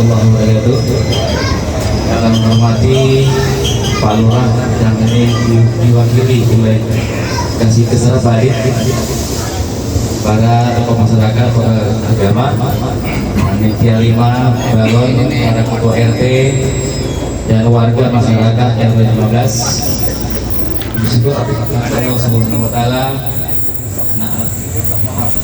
warahmatullahi wabarakatuh. Yang menghormati Pak Lurah yang ini diwakili oleh Kasih Kesehatan Baik, para tokoh masyarakat, para agama, panitia 5, balon, para ketua RT dan warga masyarakat RW 15. Bersyukur kepada Allah Subhanahu wa taala. Kami menyampaikan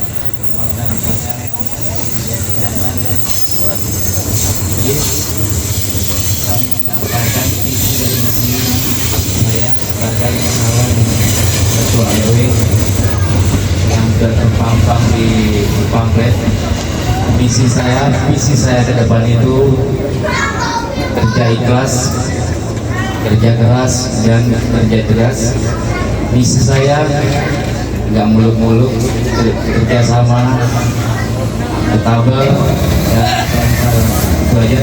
visi dan misi saya sebagai calon ketua RW yang sudah terpampang di pamflet. Visi saya ke depan itu kerja ikhlas, kerja keras dan kerja keras. Misi saya nggak muluk-muluk, kerja sama, ketabel, dan itu aja.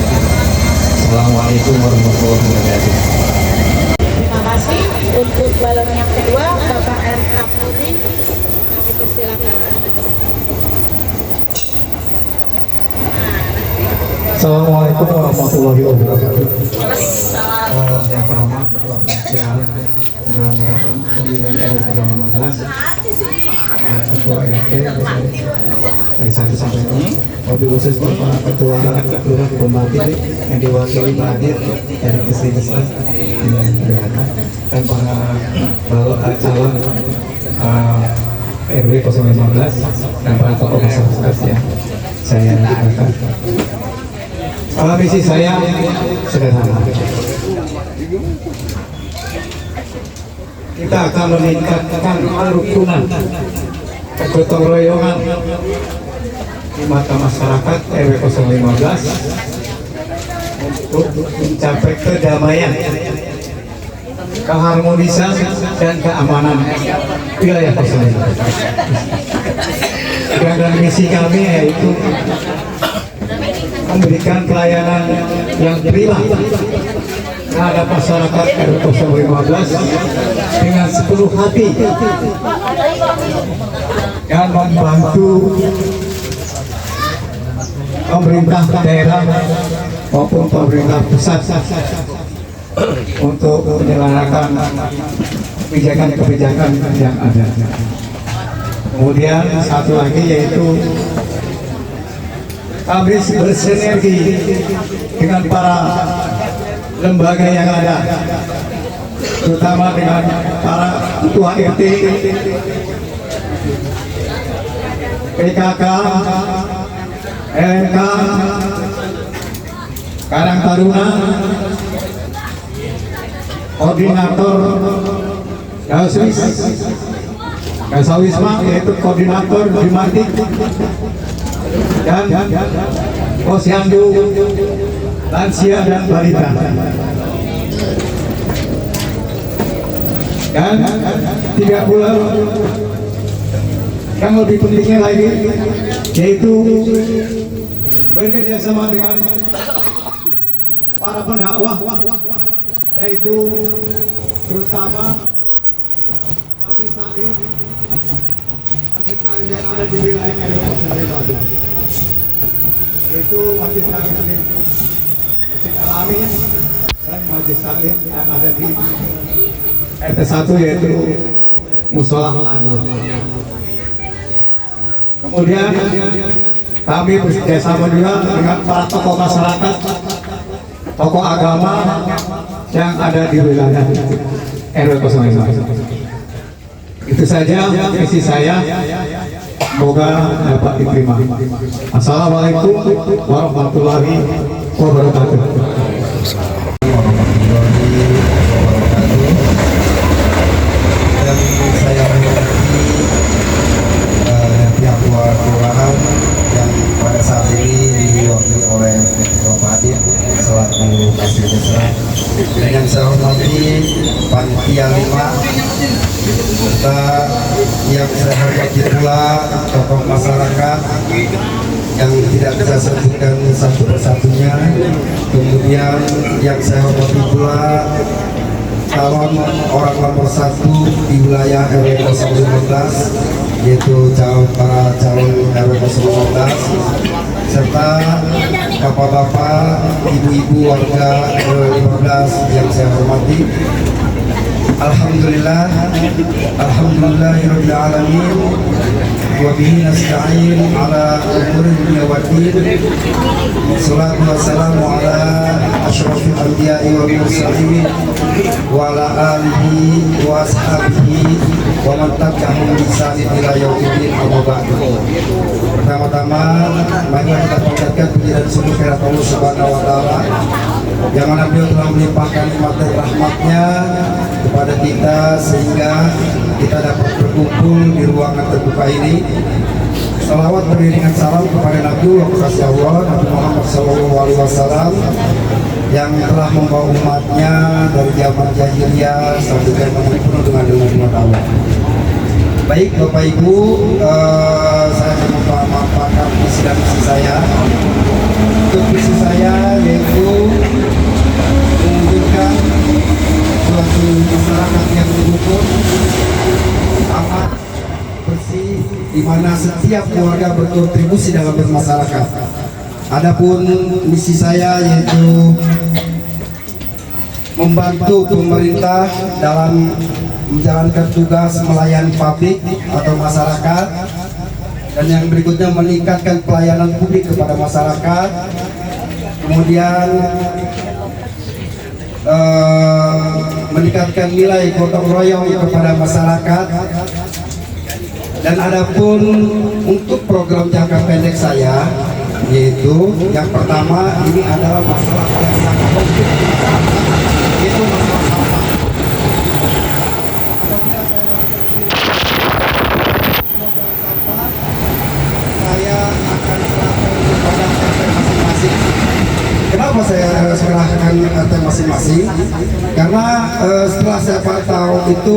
Assalamualaikum warahmatullahi wabarakatuh. Terima kasih. Untuk balon yang kedua, Bapak R. Kapuri, kami persilakan. Assalamualaikum warahmatullahi wabarakatuh. Yang pertama, Ketua Panitia Penyelenggaraan Pemilihan RW 15, Ketua RT dari 1 sampai 6, mobil khusus Bapak Ketua Lurah Pembanti yang diwakili Pak Adit dari Kesehatan dan para calon RW 015 dan para tokoh masyarakat yang saya dengarkan. Misi saya sederhana. Kita akan meningkatkan kerukunan, kegotong royongan di mata masyarakat RW 015 untuk mencapai kedamaian, keharmonisan dan keamanan wilayah 015. Dan misi kami yaitu memberikan pelayanan yang prima terhadap masyarakat RW 015 dengan sepenuh hati dan membantu pemerintah daerah maupun pemerintah pusat untuk menyelenggarakan kebijakan-kebijakan yang ada. Kemudian satu lagi yaitu kami bersinergi dengan para lembaga yang ada, terutama dengan para ketua RT, PKK, LK, Karang Taruna, koordinator Gasawisma yaitu koordinator Bimatik, dan Posyandu, lansia dan balita. Dan 3 bulan yang lebih pentingnya lagi yaitu bekerja sama dengan para pendakwah, yaitu terutama Haji Said yang ada di wilayah RW 015, yaitu Haji Said Masjid Al-Amin dan Haji Said yang ada di RT 1 yaitu Musola Al-Anur. Kemudian kami bekerjasama juga dengan para tokoh masyarakat, tokoh agama yang ada di wilayah RW 015. Itu saja misi saya, semoga dapat diterima. Assalamualaikum warahmatullahi wabarakatuh. Dan saya menghormati pihak kelurahan yang pada saat ini diwakili oleh Bapak Adit selaku Kasih Desa, dan yang saya hormati panitia 5 serta yang saya hormati pula tokoh masyarakat yang tidak bisa sebutkan satu persatunya. Kemudian yang saya hormati pula calon orang nomor 1 di wilayah RW 015, yaitu para calon RW 015, serta bapak-bapak, ibu-ibu warga 15 yang saya hormati. Alhamdulillah, alhamdulillahirabbil alamin. Wa bihi nasta'in ala umuri dunya waddin. Salatu wassalamu ala asyrafil anbiya'i wal mursalin wa ala alihi wa ashabihi wa man tabi'ahum bi ihsan ila yaumil amma ba'du. Pertama-tama mari kita panjatkan puji dan syukur kepada Allah Subhanahu wa taala yang mana beliau telah melimpahkan nikmat dan rahmatnya kepada kita sehingga kita dapat berkumpul di ruangan terbuka ini. Salawat beriringan salam kepada Nabi wa kekasih Allah Nabi Muhammad SAW yang telah membawa umatnya dari zaman jahiliyah sampai zaman penuh dengan nikmat Allah. Baik Bapak Ibu, saya akan memanfaatkan visi dan misi saya. Untuk visi saya yaitu mewujudkan suatu masyarakat yang rukun, aman, bersih, di mana setiap keluarga berkontribusi dalam bermasyarakat. Adapun misi saya yaitu membantu pemerintah dalam menjalankan tugas melayani publik atau masyarakat, dan yang berikutnya meningkatkan pelayanan publik kepada masyarakat, kemudian meningkatkan nilai gotong royong kepada masyarakat. Dan adapun untuk program jangka pendek saya, yaitu yang pertama ini adalah masalah yang sangat penting, yaitu masalah sampah. Saya akan serahkan kepada RT masing-masing. Kenapa saya serahkan RT masing-masing? Karena setelah saya pantau itu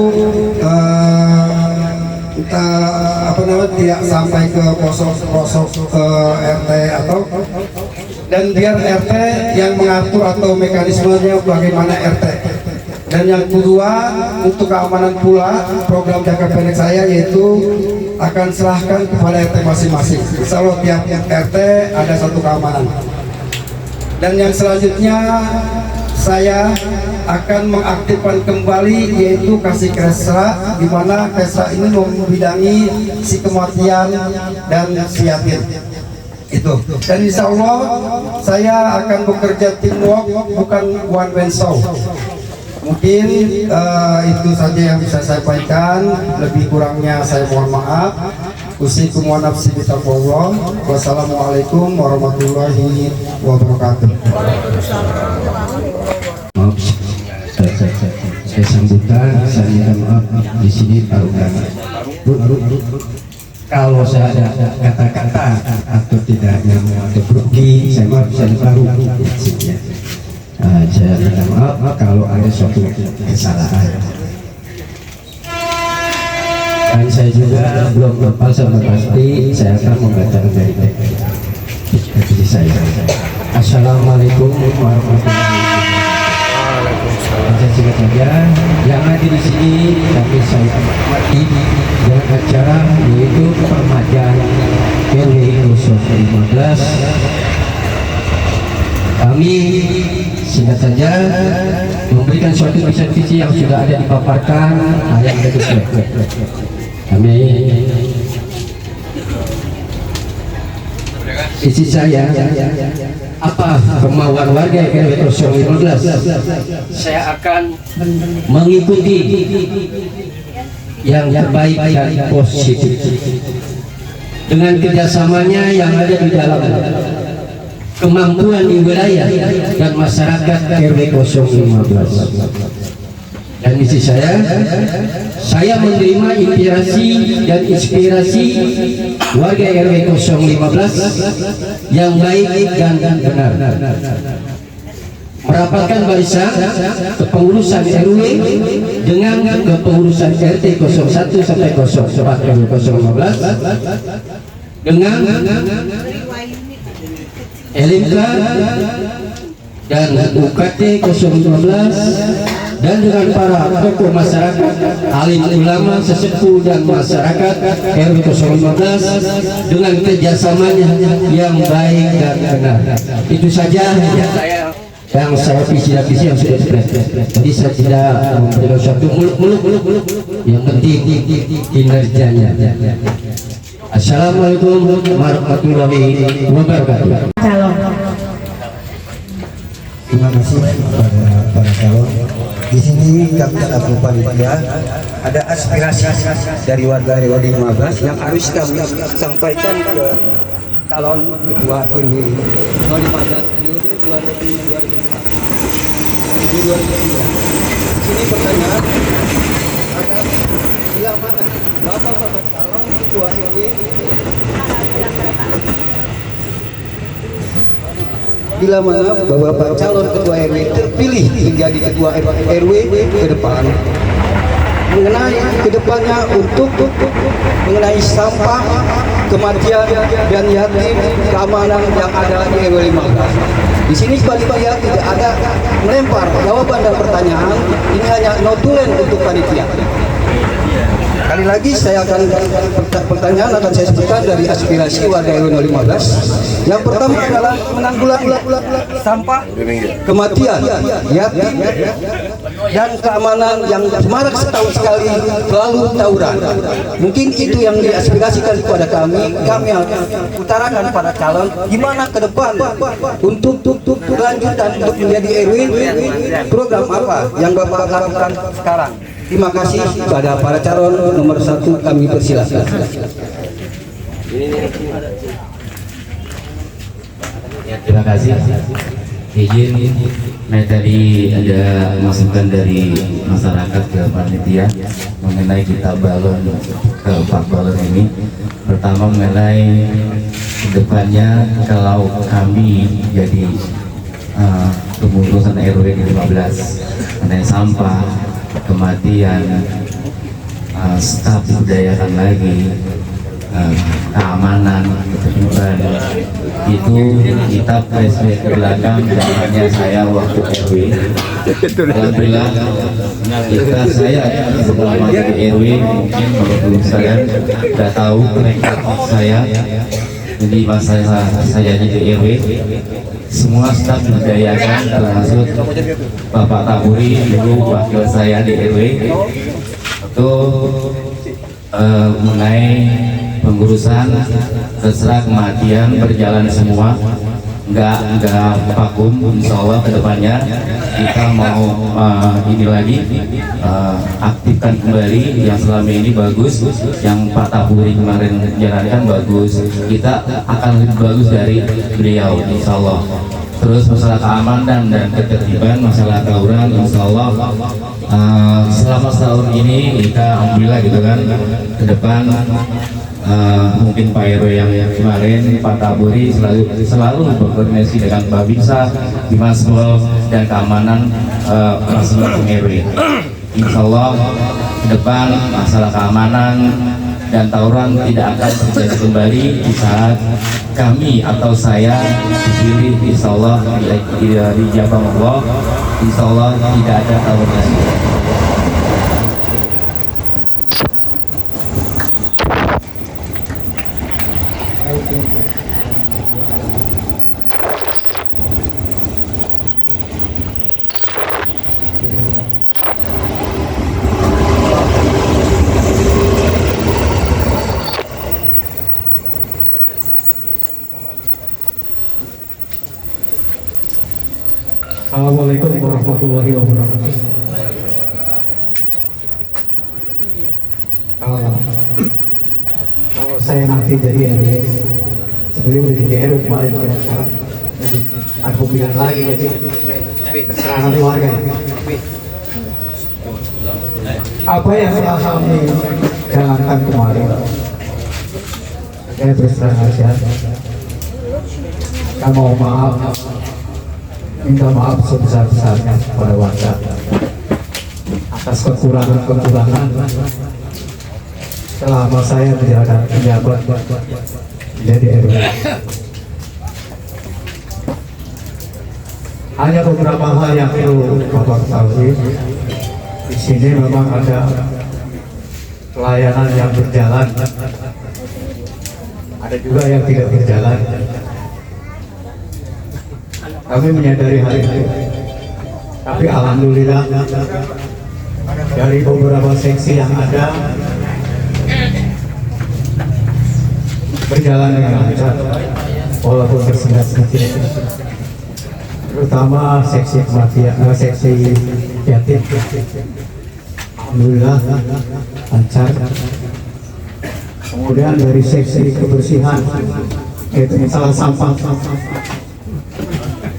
kita tidak sampai ke pelosok RT atau, dan biar RT yang mengatur atau mekanismenya bagaimana RT. Dan yang kedua, untuk keamanan pula program jangka pendek saya yaitu akan serahkan kepada RT masing-masing. Insya Allah tiap RT ada satu keamanan. Dan yang selanjutnya saya akan mengaktifkan kembali yaitu kasih Kesra, di mana Kesra ini membidangi si kematian dan si yatim. Itu. Dan insya Allah saya akan bekerja teamwork, bukan one man show. Mungkin itu saja yang bisa saya sampaikan. Lebih kurangnya saya mohon maaf. Usikum wa nafsi bitaqwallah. Wassalamualaikum warahmatullahi wabarakatuh. Maaf, saya sambutan, saya minta maaf di sini taruhkan. Kalau saya ada kata-kata atau tidak nyambung atau grogi, saya maaf, saya taruh di sini. Saya minta maaf kalau ada suatu kesalahan. Dan saya juga belum hafal sama pasti, saya akan membacakan dari teks saya. Assalamualaikum warahmatullahi wabarakatuh. Saya singkat saja, yang hadir di sini kami saya hormati dalam acara yaitu permajaan RW 015. Kami singkat saja memberikan suatu visi yang sudah ada dipaparkan ayat berikut. Kami visi saya apa kemauan warga RW 015. Saya akan mengikuti yang terbaik dan positif dengan kerjasamanya yang ada di dalam kemampuan di wilayah dan masyarakat RW 015. Dan misi saya menerima inspirasi warga RW 015 yang baik dan benar, merapatkan barisan kepengurusan RW dengan kepengurusan RT 01 sampai 04 RW 015 dengan LMK dan UKT 015 dan dengan para tokoh masyarakat, alim ulama, sesepuh dan masyarakat RW 015 dengan kerjasamanya yang baik dan benar. Itu saja yang saya visi yang sudah jadi saya tidak memberikan suatu muluk-muluk, yang penting kinerjanya. Assalamualaikum warahmatullahi wabarakatuh. Calon. Terima kasih kepada para calon. Di sini kami selaku panitia ada aspirasi dari warga RW 15 yang harus kami sampaikan ke calon ketua RW 15 di 2009. Di sini pertanyaan ada bila mana bapak-bapak calon ketua RW bila mana bapak calon ketua RW terpilih menjadi ketua RW ke depan mengenai kedepannya untuk mengenai sampah, kematian dan yatim, keamanan yang ada di RW 15. Di sini panitia tidak ada melempar jawaban dan pertanyaan, ini hanya notulen untuk panitia. Kali lagi saya akan pertanyaan akan saya sebutkan dari aspirasi warga RW 015. Yang pertama adalah menanggulangi sampah, kematian, yatim, dan keamanan yang semarak setahun sekali selalu tawuran. Mungkin itu yang diaspirasikan kepada kami. Kami utarakan pada calon gimana ke depan untuk kelanjutan untuk menjadi RW, program apa yang Bapak lakukan sekarang. Terima kasih kepada para calon nomor 1 kami persilakan. Ya, terima kasih. Izin, tadi ada masukan dari masyarakat ke panitia mengenai kita balon ke 4 balon ini. Pertama mengenai kedepannya kalau kami jadi kepengurusan RW di 15 mengenai sampah, kematian, staf dibudayakan lagi, keamanan, ketertiban, itu kita flashback ke belakang, dan hanya saya waktu RW. Alhamdulillah saya setelah masuk di RW, mungkin belum saya sudah tahu mereka saya. Jadi masa saya di RW, semua staf dibudayakan, termasuk Bapak Taburi dulu wakil saya di RW, itu mengenai pengurusan terserah kematian berjalan semua, nggak vakum. Insya Allah kedepannya kita mau ini lagi aktifkan kembali yang selama ini bagus, yang Pak Taburi kemarin jalankan bagus, kita akan lebih bagus dari beliau insya Allah. Terus masalah keamanan dan ketertiban, masalah tawuran, insya Allah selama setahun ini kita alhamdulillah gitu kan, ke depan mungkin Pak RW yang kemarin Pak Taburi selalu berkoordinasi dengan Babinsa, Dimaspol dan keamanan masing-masing RW. Insya Allah ke depan masalah keamanan dan tawuran tidak akan terjadi kembali di saat kami atau saya dipilih. Insya Allah dijabah Allah, insya Allah tidak ada tawuran. Assalamualaikum warahmatullahi wabarakatuh. Kalau saya nanti jadi RW, sebelum udah jadi RW kemarin, sekarang jadi ada hubungan lagi, jadi terserah nanti warga. Apa yang telah kami jalankan kemarin, saya berserah saja. Saya mau minta maaf sebesar-besarnya kepada warga atas kekurangan selama saya menjabat jadi RW. Hanya beberapa hal yang perlu Bapak ketahui. Di sini memang ada pelayanan yang berjalan, ada juga yang tidak berjalan. Kami menyadari hal itu, tapi alhamdulillah dari beberapa seksi yang ada berjalan dengan lancar, walaupun tersendat sedikit, terutama seksi kematian, seksi yatim. Alhamdulillah lancar. Kemudian dari seksi kebersihan, yaitu masalah sampah.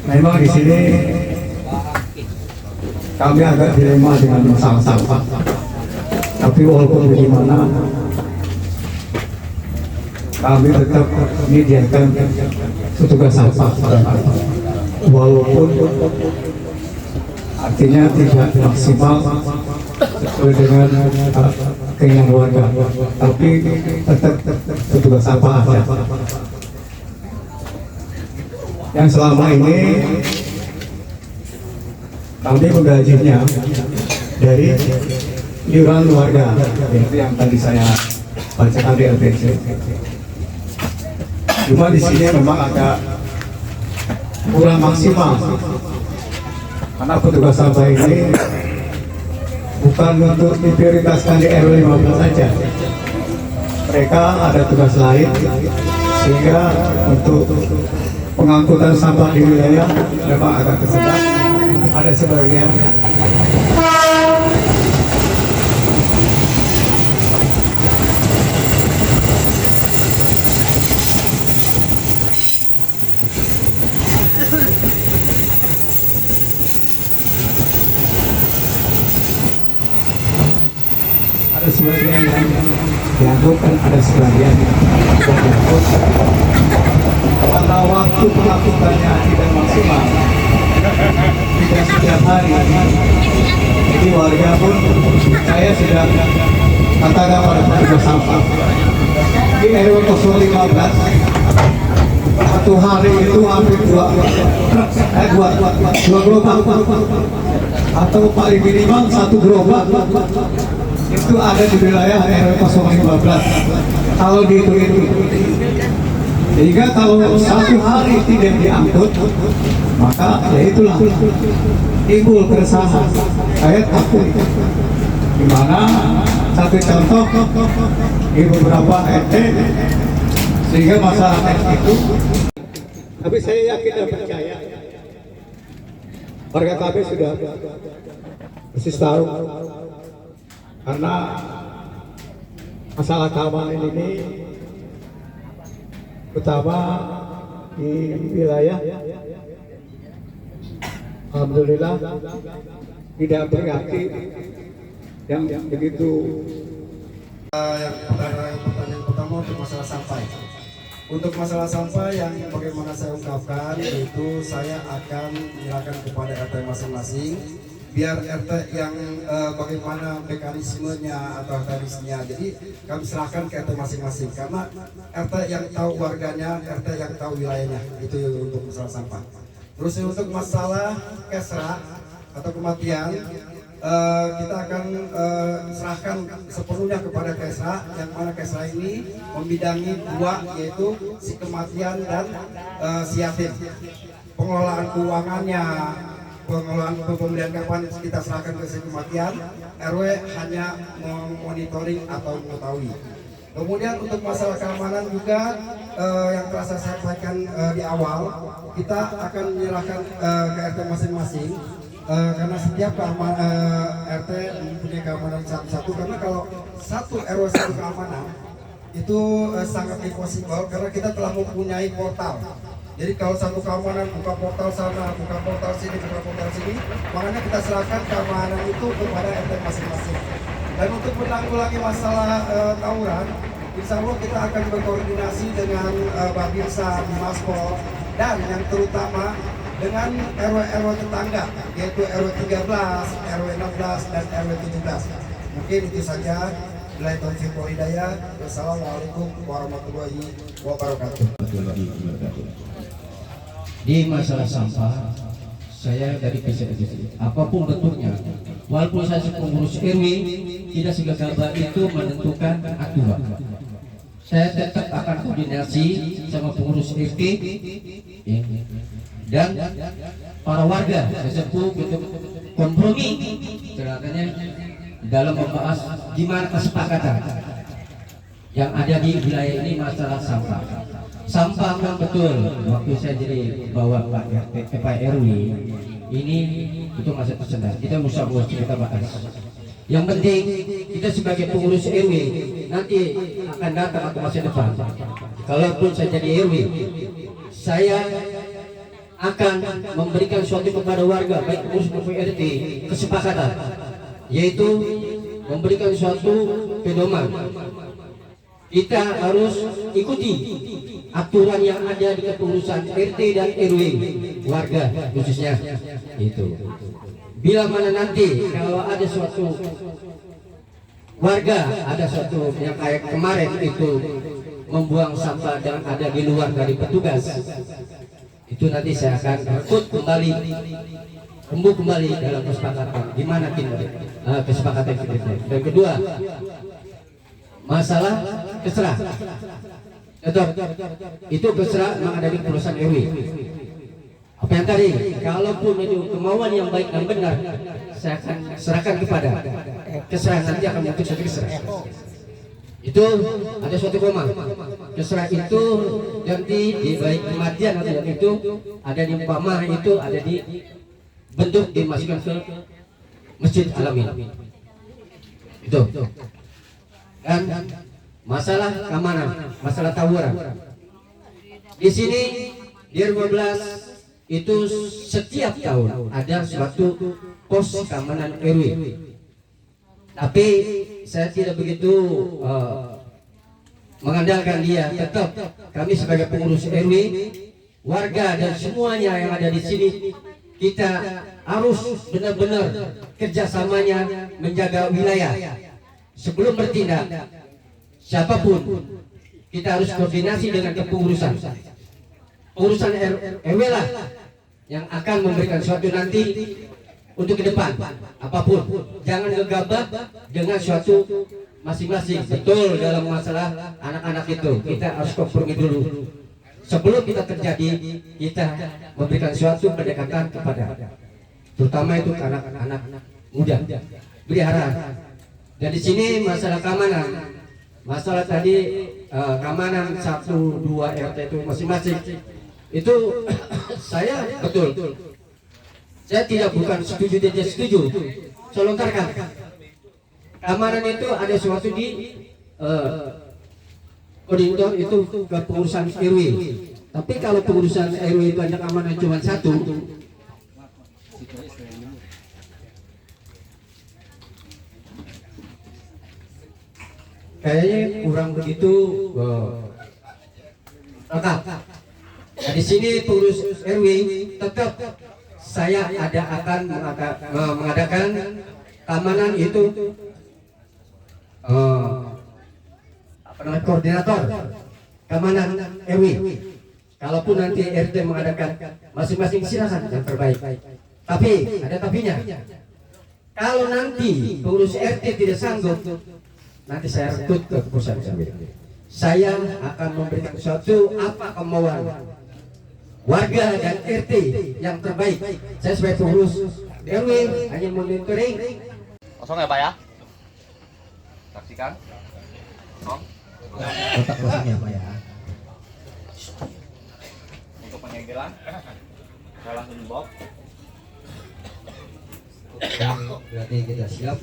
Memang di sini kami agak dilema dengan masalah sampah. Tapi walaupun bagaimana, kami tetap menyediakan petugas sampah. Walaupun artinya tidak maksimal sesuai dengan keinginan warga, tapi tetap petugas sampah ada. Yang selama ini kami menggajinya dari iuran warga, yaitu yang tadi saya bacakan di LPC. Cuma di sini memang agak kurang maksimal, karena petugas sampah ini bukan untuk diprioritaskan di RW 15 saja. Mereka ada tugas lain, sehingga untuk pengangkutan sampah di wilayah memang agak tersendat. Ada sebagian yang diangkut, kan ada sebagian yang tidak diangkut karena waktu pengangkutannya tidak maksimal, tidak setiap hari. Jadi warga pun saya sudah katakan pada petugas sampah di RW 015 satu hari itu hampir dua gerobak atau paling minimal satu gerobak itu ada di wilayah RW 015 kalau dihitung. Sehingga kalau satu hari tidak diangkut, maka ya itulah timbul keresahan. Saya takut, di mana satu contoh di beberapa RT, sehingga masyarakat itu. Tapi saya yakin dan percaya warga kami sudah persis tahu, karena masalah keamanan ini terutama di wilayah alhamdulillah tidak berarti yang begitu. Yang pertanyaan pertama untuk masalah sampah. Untuk masalah sampah yang bagaimana saya ungkapkan, yaitu saya akan menyerahkan kepada RT masing-masing, biar RT yang bagaimana mekanismenya atau teknisnya, jadi kami serahkan ke RT masing-masing, karena RT yang tahu warganya, RT yang tahu wilayahnya. Itu untuk masalah sampah. Terus untuk masalah kesra atau kematian, kita akan serahkan sepenuhnya kepada Kesra, yang mana Kesra ini membidangi dua, yaitu si kematian dan si yatim. Pengelolaan keuangannya, pengelolaan pembelian kapan kita serahkan ke si kematian, RW hanya memonitoring atau mengetahui. Kemudian untuk masalah keamanan juga yang telah saya sampaikan di awal, kita akan menyerahkan ke RT masing-masing. Karena setiap RT mempunyai keamanan satu-satu, karena kalau satu RW satu keamanan itu sangat impossible, karena kita telah mempunyai portal. Jadi kalau satu keamanan buka portal sana, buka portal sini, buka portal sini, makanya kita serahkan keamanan itu kepada RT masing-masing. Dan untuk menanggulangi masalah tawuran, insya Allah kita akan berkoordinasi dengan Babinsa, Bimaspol, dan yang terutama dengan RW-RW tetangga, yaitu RW 13, RW 16, dan RW 17. Mungkin itu saja. Billahi taufiq wal hidayah. Wassalamualaikum warahmatullahi wabarakatuh. Di masalah sampah, saya dari PCSD, apapun bentuknya, walaupun saya pengurus RW, tidak segagabah itu menentukan aturan. Saya tetap akan koordinasi sama pengurus RT dan para warga sesepuh untuk kompromi ceritanya dalam membahas gimana kesepakatan yang ada di wilayah ini masalah sampah. Sampah memang betul. Waktu saya jadi bawa Pak RW ini itu masa tersendat. Kita musyawarah kita bahas. Yang penting kita sebagai pengurus RW nanti akan datang atau masa depan. Kalaupun saya jadi RW, saya akan memberikan suatu kepada warga baik pengurus maupun RT kesepakatan, yaitu memberikan suatu pedoman. Kita harus ikuti aturan yang ada di kepengurusan RT dan RW warga khususnya itu. Bila mana nanti kalau ada suatu warga ada suatu yang kayak kemarin itu membuang sampah dan ada di luar dari petugas, itu nanti saya akan ikut kembali rembuh kembali dalam kesepakatan gimana kita kesepakatan kita. Dan kedua, masalah keserah, itu keserah memang ada di kepengurusan RW. Apa yang tadi, kalaupun itu kemauan yang baik dan benar, saya akan serahkan kepada keserah, nanti akan muncul satu keserah. Itu ada suatu koma. Keserah itu nanti di baik kematian atau yang itu ada di umpama itu ada di bentuk dimasukkan ke masjid alamin. Itu. Dan masalah keamanan, masalah tawuran. Di sini di 15 itu setiap tahun ada suatu pos keamanan RW. Tapi saya tidak begitu mengandalkan dia. Tetap kami sebagai pengurus RW, warga dan semuanya yang ada di sini, kita harus benar-benar kerjasamanya menjaga wilayah. Sebelum bertindak, siapapun kita harus koordinasi dengan kepengurusan. Pengurusan RW lah yang akan memberikan suatu nanti untuk ke depan. Apapun, jangan gegabah dengan suatu masing-masing. Betul, dalam masalah anak-anak itu kita harus kompromi dulu. Sebelum kita terjadi, kita memberikan suatu pendekatan kepada, terutama itu anak-anak muda, pelihara. Dan di sini masalah keamanan, masalah tadi keamanan 1, 2 RT itu masing-masing. Itu saya betul. Saya tidak bukan setuju tidak setuju. Saya lontarkan. Keamanan itu ada suatu di koridor itu kepengurusan RW. Tapi kalau pengurusan RW banyak keamanan cuma satu, kayaknya kurang begitu lengkap. Nah, di sini pengurus RW tetap saya akan mengadakan keamanan itu koordinator keamanan RW. Kalaupun nanti RT mengadakan, masing-masing silakan yang terbaik. Tapi ada tapinya. Kalau nanti pengurus RT tidak sanggup, nanti saya rekrut ke kepengurusan RW. Saya akan memberikan sesuatu apa kemauan warga dan RT yang terbaik. Saya sebagai pengurus RW hanya monitoring. Kosong ya Pak ya? Saksikan. Kosong. Kotak kosong ya Pak ya. Untuk penyegelan, saya langsung box. Berarti kita siap.